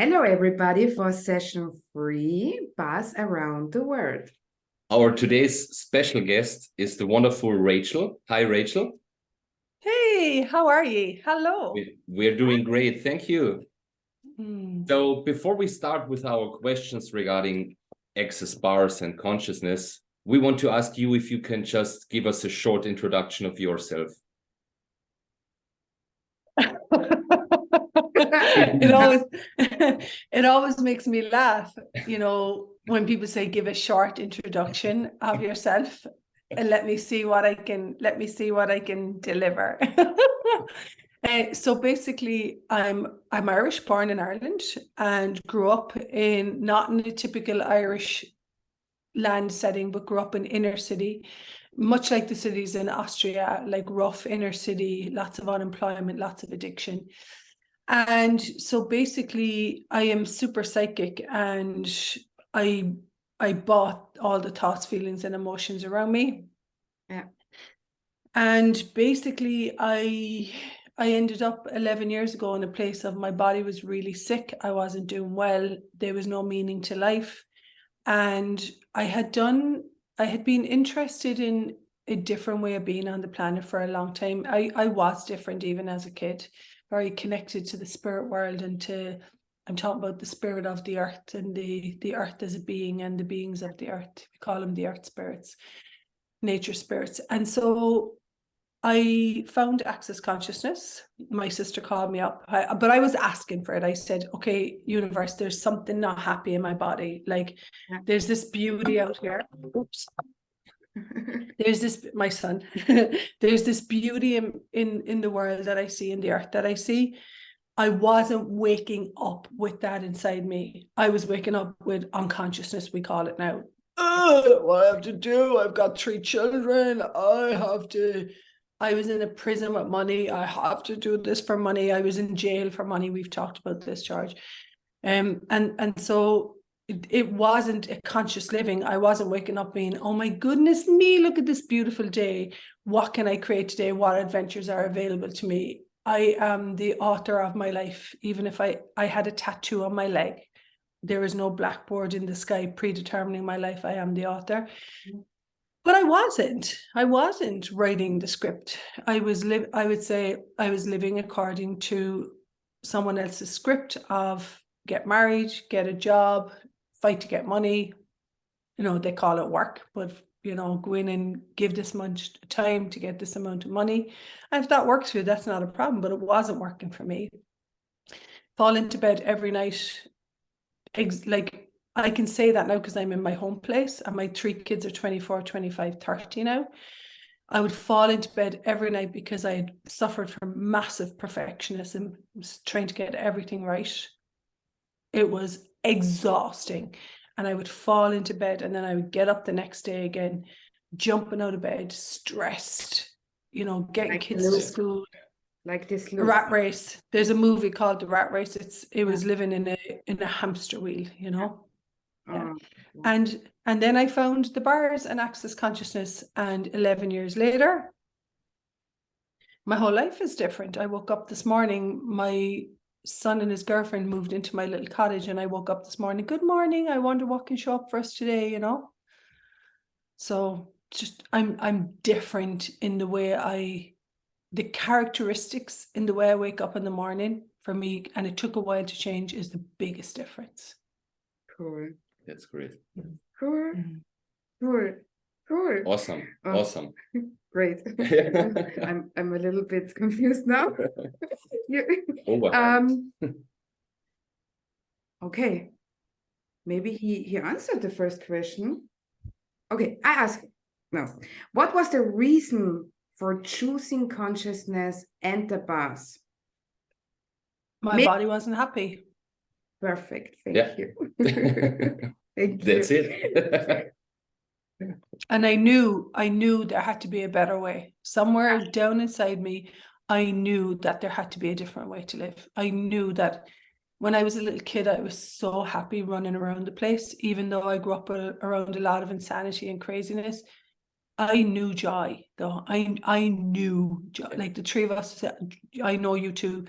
Hello, everybody, for session 3, Buzz Around the World. Our today's special guest is the wonderful Rachael. Hi, Rachael. Hey, how are you? Hello. We're doing great, thank you. Hmm. So before we start with our questions regarding access bars and consciousness, we want to ask you if you can just give us a short introduction of yourself. It always makes me laugh, when people say give a short introduction of yourself and let me see what I can deliver. So basically I'm Irish, born in Ireland, and grew up not in a typical Irish land setting, but grew up in inner city, much like the cities in Austria, like rough inner city, lots of unemployment, lots of addiction. And so basically I am super psychic, and I bought all the thoughts, feelings, and emotions around me. Yeah. And basically I ended up 11 years ago in a place of my body was really sick. I wasn't doing well. There was no meaning to life. And I had been interested in a different way of being on the planet for a long time. I was different even as a kid, very connected to the spirit world and I'm talking about the spirit of the earth and the earth as a being and the beings of the earth. We call them the earth spirits, nature spirits. And so I found access consciousness. My sister called me up, but I was asking for it. I said, okay, universe, there's something not happy in my body. Like there's this beauty out here. Oops. There's this, my son, there's this beauty in the world that I see, in the earth that I see. I wasn't waking up with that inside me. I was waking up with unconsciousness, we call it now. What I have to do, I've got 3 children, I was in a prison with money. I have to do this for money. I was in jail for money. We've talked about this, George. And so it wasn't a conscious living. I wasn't waking up being, oh my goodness me, look at this beautiful day. What can I create today? What adventures are available to me? I am the author of my life. Even if I had a tattoo on my leg, there is no blackboard in the sky predetermining my life. I am the author. But I wasn't writing the script. I would say I was living according to someone else's script of get married, get a job, fight to get money. They call it work, but go in and give this much time to get this amount of money. And if that works for you, that's not a problem, but it wasn't working for me. Fall into bed every night, like I can say that now because I'm in my home place and my 3 kids are 24, 25, 30 now. I would fall into bed every night because I had suffered from massive perfectionism, trying to get everything right. It was exhausting. And I would fall into bed and then I would get up the next day again, jumping out of bed, stressed, getting kids to school. Like this rat race. There's a movie called The Rat Race. It was living in a hamster wheel, Yeah. And then I found the bars and access consciousness, and 11 years later, my whole life is different. I woke up this morning, my son and his girlfriend moved into my little cottage, and I woke up this morning, good morning, I wonder what can show up for us today, So just I'm different in the way the characteristics in the way I wake up in the morning for me, and it took a while to change, is the biggest difference. Cool. That's great. Cool. Cool. Cool. Awesome. Awesome. Great. I'm a little bit confused now. Okay. Maybe he answered the first question. Okay, I ask no. What was the reason for choosing consciousness and the bars? My body wasn't happy. Perfect. Thank you. Thank you. That's it. And I knew there had to be a better way. Somewhere down inside me, I knew that there had to be a different way to live. I knew that when I was a little kid, I was so happy running around the place, even though I grew up around a lot of insanity and craziness. I knew joy, though. I knew joy. Like the 3 of us, I know you too.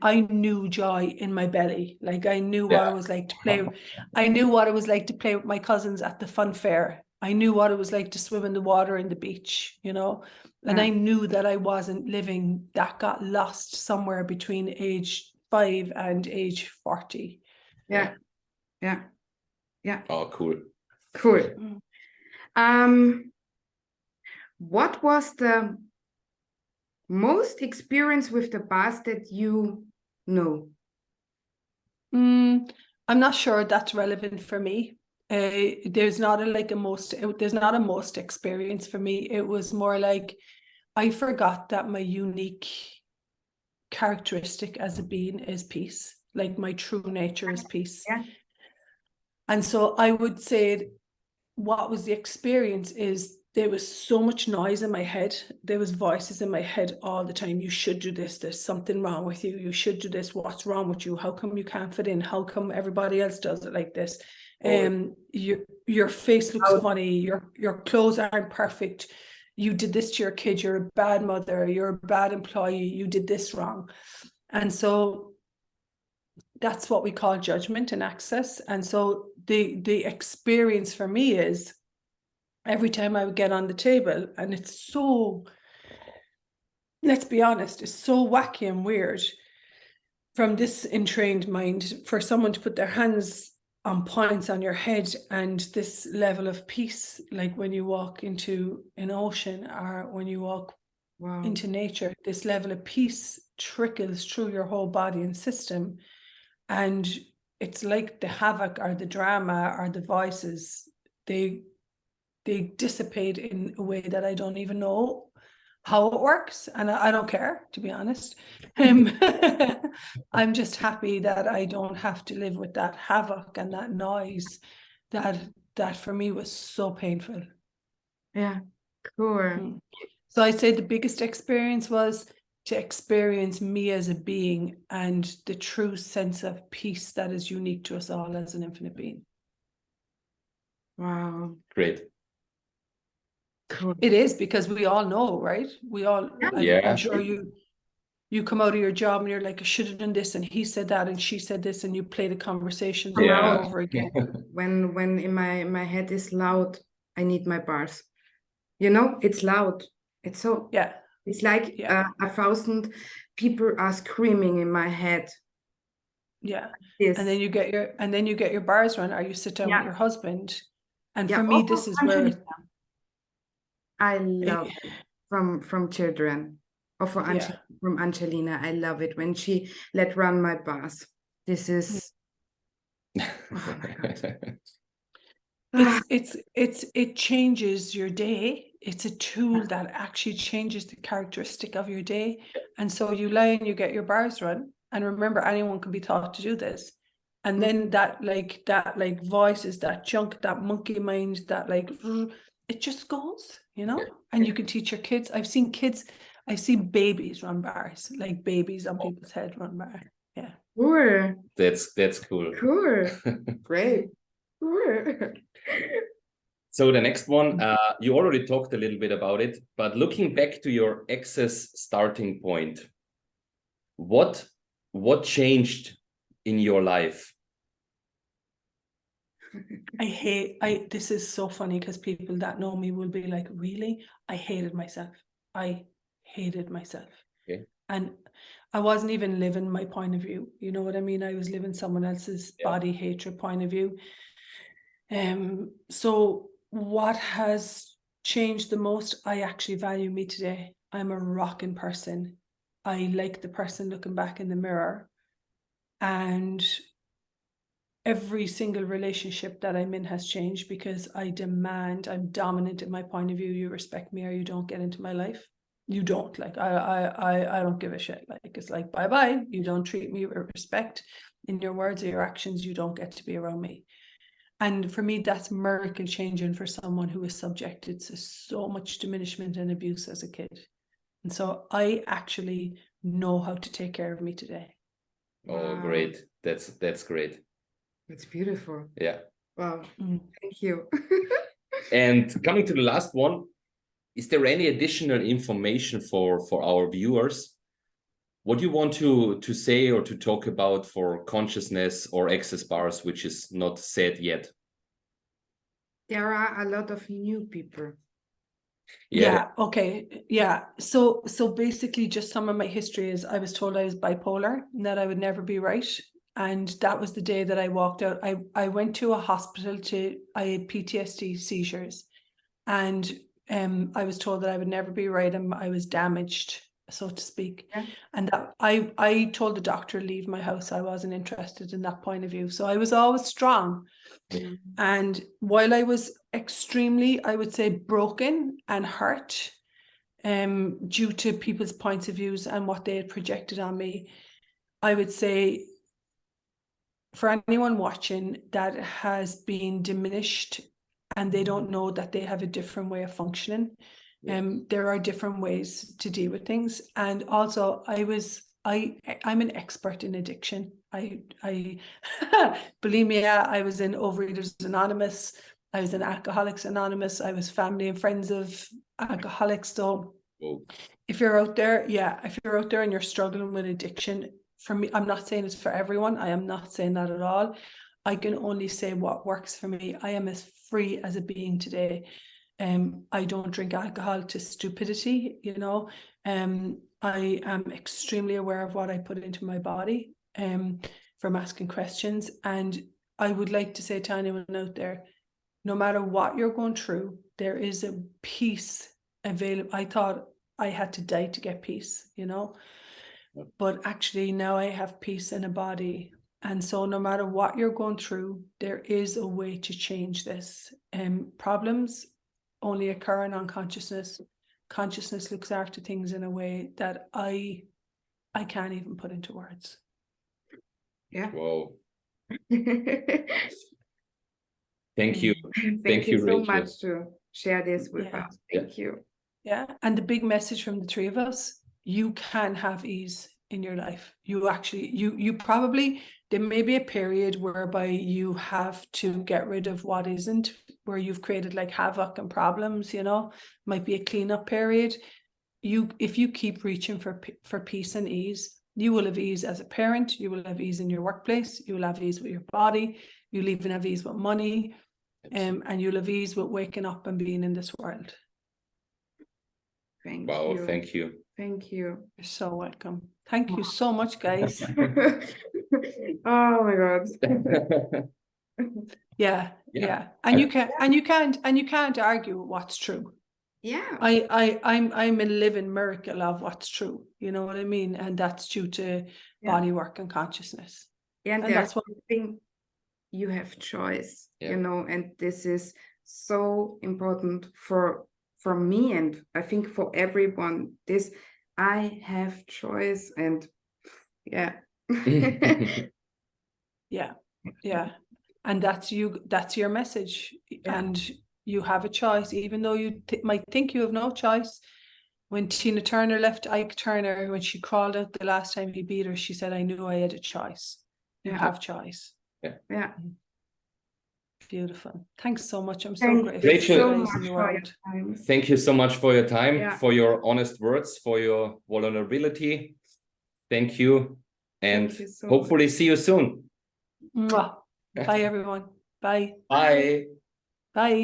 I knew joy in my belly. Like I knew what Yeah. it was like to play. I knew what it was like to play with my cousins at the fun fair. I knew what it was like to swim in the water in the beach, you know, and I knew that I wasn't living, that got lost somewhere between age 5 and age 40. Yeah. Oh, cool. Cool. What was the most experience with the bars that you know? I'm not sure that's relevant for me. There's not a most experience for me. It was more like I forgot that my unique characteristic as a being is peace. Like my true nature is peace. Yeah. And so I would say what was the experience is there was so much noise in my head. There was voices in my head all the time. You should do this. There's something wrong with you. You should do this. What's wrong with you? How come you can't fit in? How come everybody else does it like this? Your face looks funny. Your clothes aren't perfect. You did this to your kid. You're a bad mother. You're a bad employee. You did this wrong. And so that's what we call judgment and access. And so the experience for me is every time I would get on the table, and it's so, let's be honest, it's so wacky and weird from this entrained mind for someone to put their hands on points on your head, and this level of peace, like when you walk into an ocean or when you walk into nature, this level of peace trickles through your whole body and system. And it's like the havoc or the drama or the voices, they dissipate in a way that I don't even know how it works, and I don't care, to be honest. I'm just happy that I don't have to live with that havoc and that noise that for me was so painful. Yeah, cool. So I say the biggest experience was to experience me as a being and the true sense of peace that is unique to us all as an infinite being. Wow. Great. Cool. It is, because we all know, right? We all, I'm sure you come out of your job and you're like, I should have done this, and he said that, and she said this, and you play the conversations over and over again. When in my head is loud, I need my bars. You know, it's loud. It's so, it's like 1,000 people are screaming in my head. Yeah. Yes. And then you get your bars run, or you sit down with your husband. And for me, this is where I love it from children, or from Angelina. I love it when she let run my bars. This is oh my God. it changes your day. It's a tool that actually changes the characteristic of your day. And so you lie and you get your bars run. And remember, anyone can be taught to do this. And then that voices, that chunk, that monkey mind, that it just goes, you know. And you can teach your kids. I've seen babies run bars, like babies on people's head run bar. Yeah. Cool. That's cool. Cool. Great. Cool. So the next one, you already talked a little bit about it, but looking back to your access starting point, what changed in your life? This is so funny, because people that know me will be like, really? I hated myself. Okay. And I wasn't even living my point of view. You know what I mean? I was living someone else's body hatred point of view. So what has changed the most? I actually value me today. I'm a rocking person. I like the person looking back in the mirror. And every single relationship that I'm in has changed, because I'm dominant in my point of view. You respect me or you don't get into my life. You don't, like, I don't give a shit. Like, it's like, bye-bye. You don't treat me with respect in your words or your actions. You don't get to be around me. And for me, that's miracle changing for someone who is subjected to so much diminishment and abuse as a kid. And so I actually know how to take care of me today. Oh, great. That's great. It's beautiful. Yeah. Wow. Thank you. And coming to the last one, is there any additional information for our viewers what do you want to say or to talk about for consciousness or access bars, which is not said yet? There are a lot of new people. Yeah, okay. Yeah. So basically just some of my history is I was told I was bipolar and that I would never be right. And that was the day that I walked out. I went to a hospital I had PTSD seizures, and I was told that I would never be right and I was damaged, so to speak. Yeah. And that I told the doctor to leave my house. I wasn't interested in that point of view. So I was always strong. And while I was extremely, I would say, broken and hurt due to people's points of views and what they had projected on me, I would say for anyone watching that has been diminished and they don't know that they have a different way of functioning, there are different ways to deal with things. And also I'm an expert in addiction. I believe me, I was in Overeaters Anonymous. I was in Alcoholics Anonymous. I was family and friends of alcoholics. So if you're out there, if you're out there and you're struggling with addiction, for me, I'm not saying it's for everyone. I am not saying that at all. I can only say what works for me. I am as free as a being today. I don't drink alcohol to stupidity, you know. I am extremely aware of what I put into my body from asking questions. And I would like to say to anyone out there, no matter what you're going through, there is a peace available. I thought I had to die to get peace, you know, but actually now I have peace in a body. And so no matter what you're going through, there is a way to change this. Problems only occur in unconsciousness. Consciousness looks after things in a way that I can't even put into words. Yeah. Whoa. Thank you. Thank you so Rachel. much to share this with us. Thank you. Yeah. And the big message from the three of us, you can have ease in your life. You actually, you probably, there may be a period whereby you have to get rid of what isn't, where you've created like havoc and problems, you know, might be a cleanup period. If you keep reaching for peace and ease, you will have ease as a parent, you will have ease in your workplace, you will have ease with your body, you'll even have ease with money, and you'll have ease with waking up and being in this world. Thank Wow, you. thank you. Thank you. You're so welcome. Thank you so much, guys. Oh my God. Yeah. And you can't argue what's true. Yeah. I'm a living miracle of what's true. You know what I mean? And that's due to body work and consciousness. Yeah, and that's what I think you have choice, Yeah. you know, and this is so important for me, and I think for everyone. This, I have choice, and yeah. Yeah. And that's your message. Yeah. And you have a choice, even though you might think you have no choice. When Tina Turner left Ike Turner, when she crawled out the last time he beat her, she said, I knew I had a choice. You have choice. Yeah. Beautiful. Thanks so much. I'm so grateful. Rachel, so much for your time. Thank you so much for your time, for your honest words, for your vulnerability. Thank you. And Thank you so hopefully see you soon. Mwah. Bye, everyone. Bye. Bye. Bye.